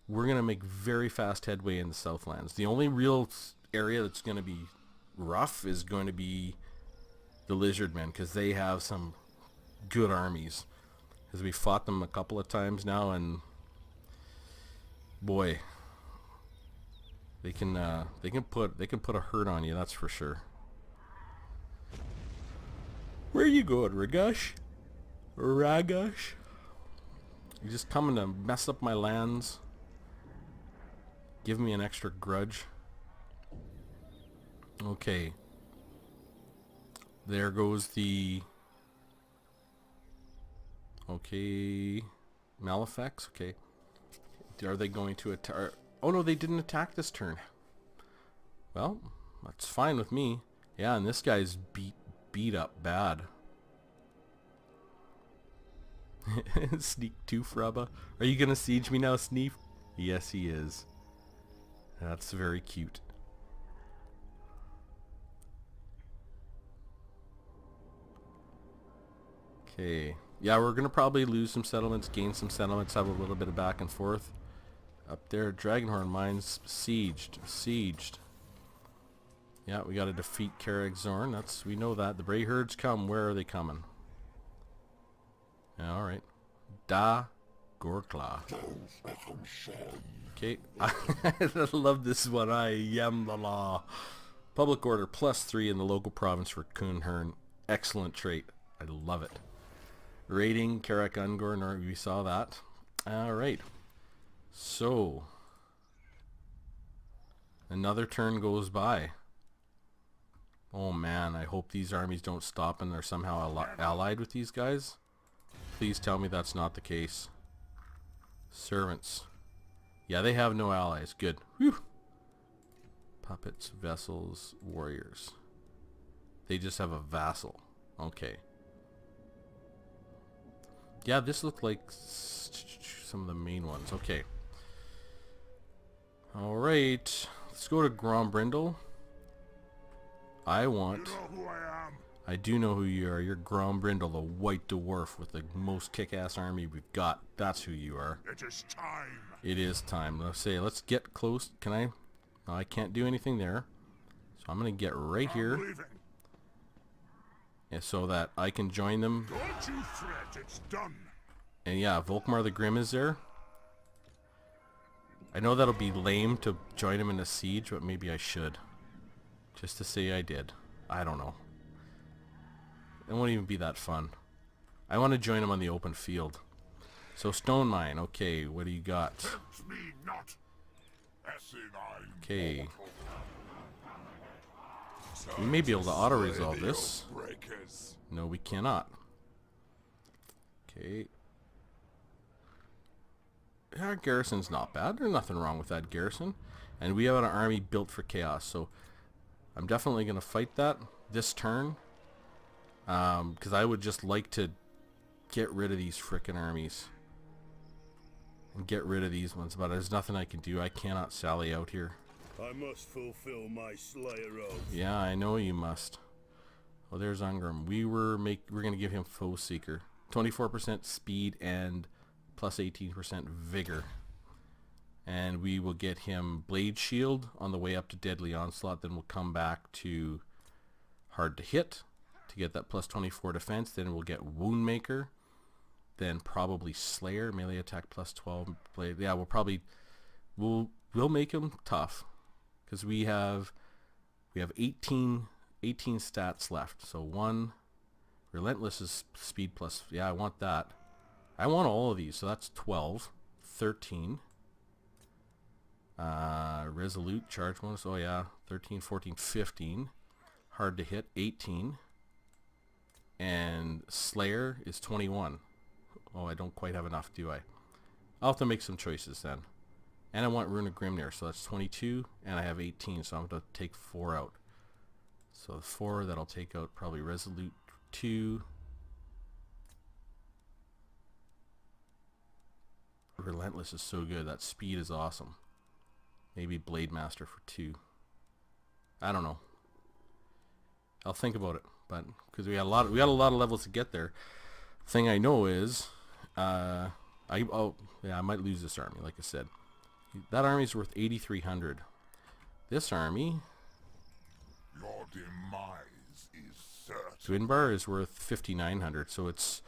we're going to make very fast headway in the Southlands. The only real area that's going to be rough is going to be the Lizardmen, because they have some good armies. Because we fought them a couple of times now, and boy, they can put a hurt on you, that's for sure. Where are you going, Ragash? Ragash? You just coming to mess up my lands? Give me an extra grudge. Okay. There goes the... Okay. Malefax? Okay. Are they going to attack? Oh no, they didn't attack this turn. Well, that's fine with me. Yeah, and this guy's beat up bad. Sneak 2 Frubba. Are you gonna siege me now, Sneef? Yes, he is. That's very cute. Okay. Yeah, we're gonna probably lose some settlements, gain some settlements, have a little bit of back and forth. Up there, Dragonhorn mines sieged. Yeah, we gotta defeat Carag Zorn. We know that. The Bray Herds come. Where are they coming? Yeah, alright. Da Gorkla. Okay. I love this one. I am the law. Public order +3 in the local province for Kunhern. Excellent trait. I love it. Raiding Karak Ungor, we saw that. Alright. So, another turn goes by. Oh man, I hope these armies don't stop and they're somehow allied with these guys. Please tell me that's not the case. Servants. Yeah, they have no allies. Good. Whew. Puppets, vessels, warriors. They just have a vassal. Okay. Yeah, this looked like some of the main ones. Okay. Alright. Let's go to Grombrindle. I want... You know who I am? I do know who you are. You're Grombrindle, the White Dwarf with the most kick-ass army we've got. That's who you are. It is time. It is time. Let's get close. Can I? No, I can't do anything there. So I'm going to get right here. I'm leaving. Yeah, so that I can join them. Don't you fret, it's done. And yeah, Volkmar the Grim is there. I know that'll be lame to join him in a siege, but maybe I should. Just to say I did. I don't know. It won't even be that fun. I want to join him on the open field. So Stone Mine, okay, what do you got? Tempt me not. Okay. We may be able to auto-resolve this. No, we cannot. Okay. Our garrison's not bad. There's nothing wrong with that garrison. And we have an army built for chaos, so I'm definitely going to fight that this turn. Because I would just like to get rid of these frickin' armies. And get rid of these ones, but there's nothing I can do. I cannot sally out here. I must fulfill my Slayer oath. Yeah, I know you must. Oh, there's Ungrim. We're gonna give him Foe Seeker. 24% speed and plus 18% vigor. And we will get him Blade Shield on the way up to Deadly Onslaught. Then we'll come back to Hard to Hit to get that plus 24 defense. Then we'll get Wound Maker. Then probably Slayer, melee attack plus 12. Blade. Yeah, we'll make him tough because we have 18 stats left. So 1 Relentless is speed plus. Yeah, I want that. I want all of these. So that's 12, 13. Resolute charge bonus. Oh yeah, 13, 14, 15. Hard to hit 18. And Slayer is 21. Oh, I don't quite have enough, do I? I'll have to make some choices then. And I want Rune of Grimnir, so that's 22, and I have 18, so I'm going to take 4 out. So the 4 that'll take out probably Resolute 2. Relentless is so good. That speed is awesome. Maybe Blade Master for 2. I don't know. I'll think about it, but because we got a lot of levels to get there. Thing I know is, I might lose this army. Like I said, that army's worth 8,300. This army, Your demise is certain. Gwynbar, is worth 5,900. So it's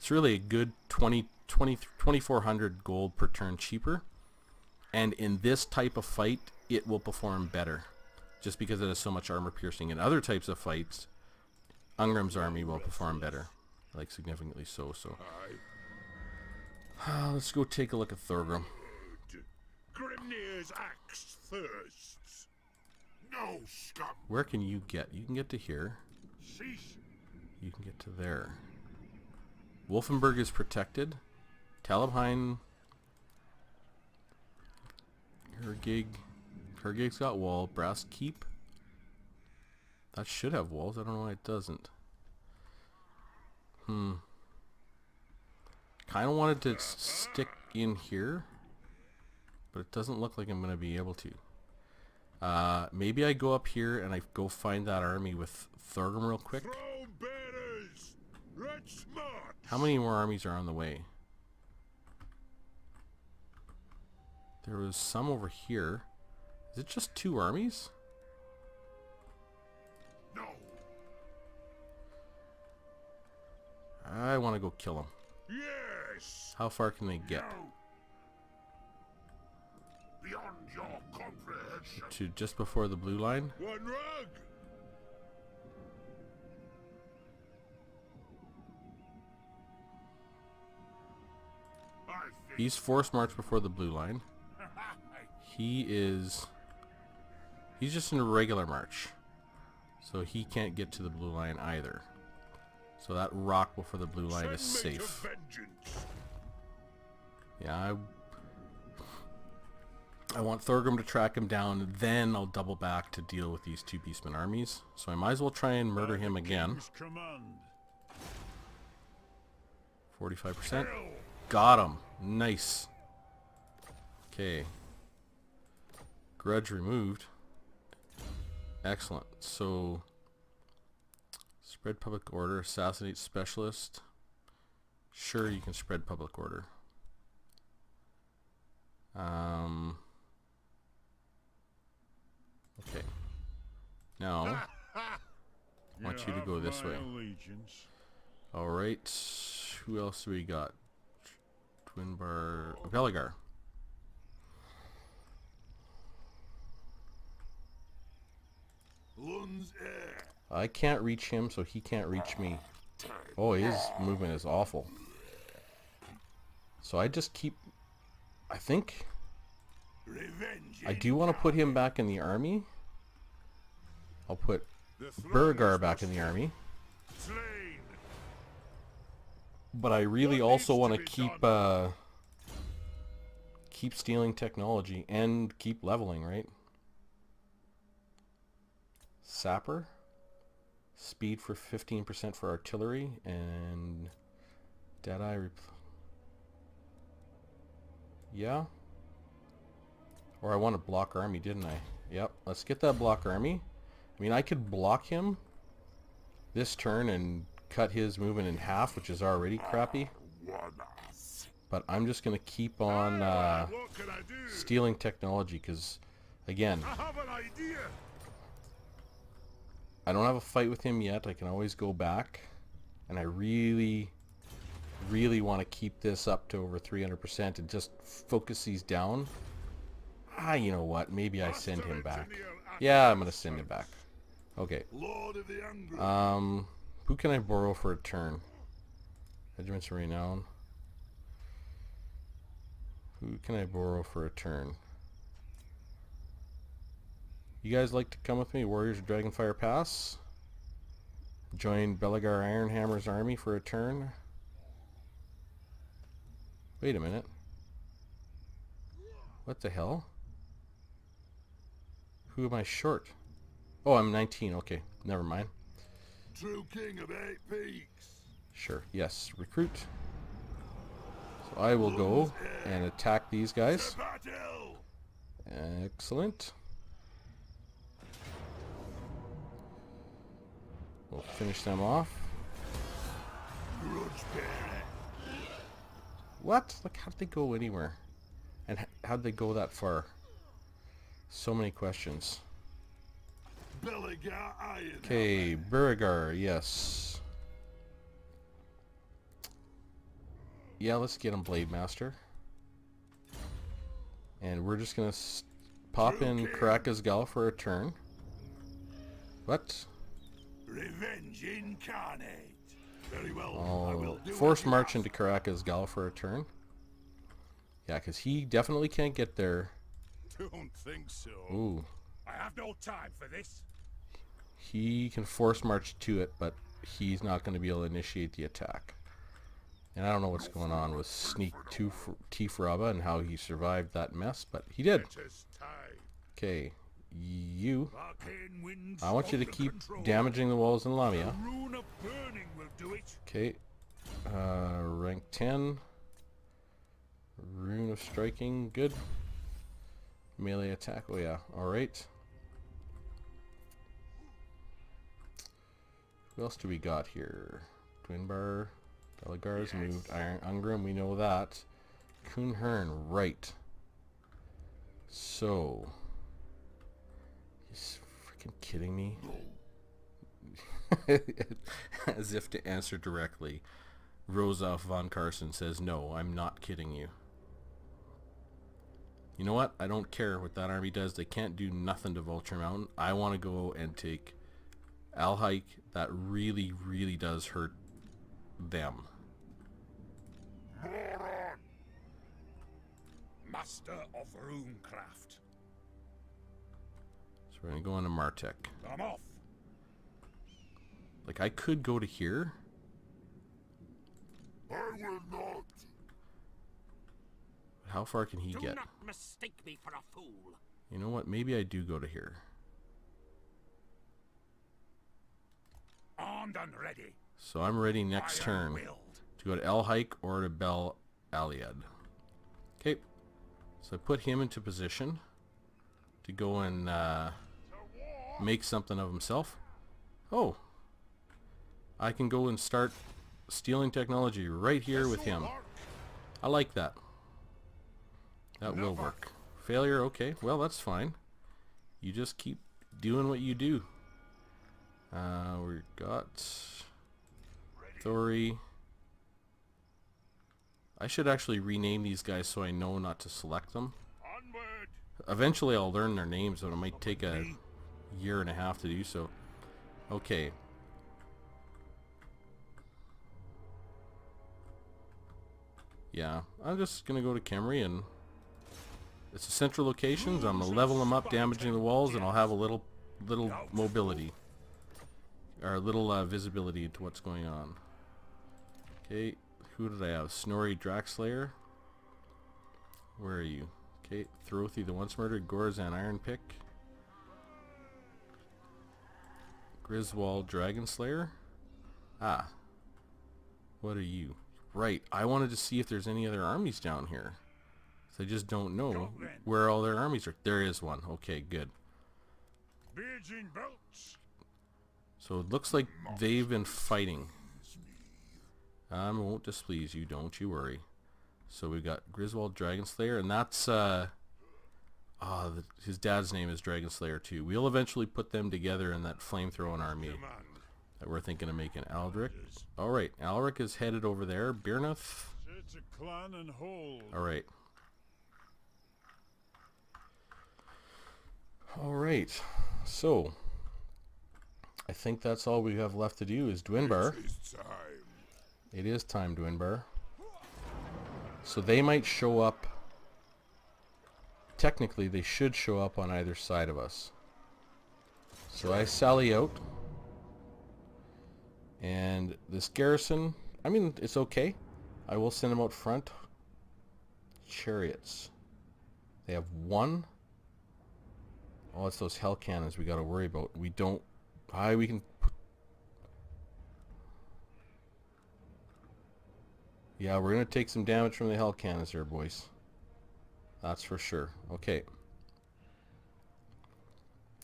really a good 2,400 gold per turn cheaper. And in this type of fight, it will perform better, just because it has so much armor piercing. In other types of fights, Ungrim's army will perform better, like significantly so. So let's go take a look at Thorgrim. Grimnir's axe thirsts. No scum. Where can you get? You can get to here. Cease. You can get to there. Wolfenburg is protected. Talabheim. Hergig's got wall. Brass Keep. That should have walls. I don't know why it doesn't. Kind of wanted to stick in here, but it doesn't look like I'm going to be able to. Maybe I go up here and I go find that army with Thorgrim real quick. Throw bearers. Let's march. How many more armies are on the way? There was some over here. Is it just 2 armies? No. I want to go kill them. Yes. How far can they get? No. Beyond your comprehension. To just before the blue line? One rug. I think He's force marched before the blue line. He's just in a regular march. So he can't get to the blue line either. So that rock before the blue line is Send me to safe. vengeance. Yeah, I want Thorgrim to track him down, then I'll double back to deal with these 2 Beastmen armies. So I might as well try and murder him again. King's command. 45%. Got him. Nice. Okay. Grudge removed. Excellent. So, spread public order, assassinate specialist. Sure, you can spread public order. Okay. Now, I want you to go this way. Alright. Who else do we got? Twinbar. Veligar. I can't reach him, so he can't reach me. Oh, his movement is awful. So I just keep... I think... I do want to put him back in the army. I'll put Burgar back in the army. But I really also want to keep stealing technology and keep leveling, right? Sapper. Speed for 15% for artillery and Deadeye. Yeah. Or I want a block army, didn't I? Yep. Let's get that block army. I mean, I could block him this turn and cut his movement in half, which is already crappy. But I'm just going to keep on stealing technology because, again, I don't have a fight with him yet. I can always go back. And I really, really want to keep this up to over 300% and just focus these down. You know what? Maybe I send him back. Yeah, I'm going to send him back. Okay. Who can I borrow for a turn? Regiments of Renown. Who can I borrow for a turn? You guys like to come with me? Warriors of Dragonfire Pass. Join Belegar Ironhammer's army for a turn. Wait a minute. What the hell? Who am I short? Oh, I'm 19. Okay, never mind. True king of 8 peaks. Sure, yes. Recruit. So I will go and attack these guys. To battle. Excellent. We'll finish them off. Grudge bearer. What? Like, how'd they go anywhere? And how'd they go that far? So many questions. Belligar iron. Okay, Beauregard, yes. Yeah, let's get him Blade Master. And we're just gonna pop in Karaka's Gal for a turn. What? Revenge incarnate. Very well. I will I'll do force what you march ask. into Karaka's Gal for a turn. Yeah, because he definitely can't get there. Don't think so. Ooh. I have no time for this. He can force march to it, but he's not going to be able to initiate the attack. And I don't know what's going on with Sneak Tifraba and how he survived that mess, but he did. Let us tie. Okay, you. Arcane winds I want you to under keep control. damaging the walls in Lamia. The rune of burning will do it. Okay, rank 10. Rune of striking, good. Melee attack, oh yeah, alright. Who else do we got here? Dwinbar, Delagar's moved, Iron Ungrim, we know that. Kuhnhern, right. So, he's freaking kidding me. As if to answer directly, Rosoff von Carson says, no, I'm not kidding you. You know what? I don't care what that army does. They can't do nothing to Vulture Mountain. I want to go and take Alhike. That really, really does hurt them. Moron. Master of runecraft. So we're going to go into Martek. I'm off. Like, I could go to here. I will not. How far can he Do get? not mistake me for a fool. You know what? Maybe I do go to here. Armed and ready. So I'm ready next turn Iron-willed. to go to Alhike or to Bel Aliad. Okay. So I put him into position to go and make something of himself. Oh. I can go and start stealing technology right here with him. I like that. That will work. Failure, okay. Well, that's fine. You just keep doing what you do. We got Thori. I should actually rename these guys so I know not to select them. Onward. Eventually I'll learn their names, but it might take a year and a half to do so. Okay. Yeah, I'm just gonna go to Khemri, and it's a central location, so I'm gonna level them up, damaging the walls, and I'll have a little mobility. Or a little visibility to what's going on. Okay, who did I have? Snorri Draxlayer. Where are you? Okay, Throthi the once murdered, Gorzan Ironpick. Griswold Dragonslayer. Ah. What are you? Right, I wanted to see if there's any other armies down here. So I just don't know where all their armies are. There is one. Okay, good. Beijing belts. So it looks like they've been fighting. I won't displease you, don't you worry. So we've got Griswold Dragonslayer, and that's his dad's name is Dragonslayer too. We'll eventually put them together in that flamethrowing army that we're thinking of making. Aldrich. Alright, Alric is headed over there. Birnath. Set a clan and hold. Alright. Alright. So I think that's all we have left to do is Dwinbar. It's time. It is time, Dwinbar. So they might show up. Technically, they should show up on either side of us. So I sally out. And this garrison, I mean, it's okay. I will send them out front. Chariots. They have one. Oh, it's those hell cannons we got to worry about. We don't... we can... Yeah, we're going to take some damage from the hell cannons here, boys. That's for sure. Okay.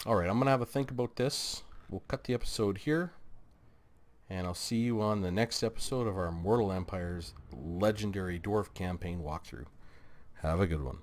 Alright, I'm going to have a think about this. We'll cut the episode here. And I'll see you on the next episode of our Mortal Empire's Legendary Dwarf Campaign walkthrough. Have a good one.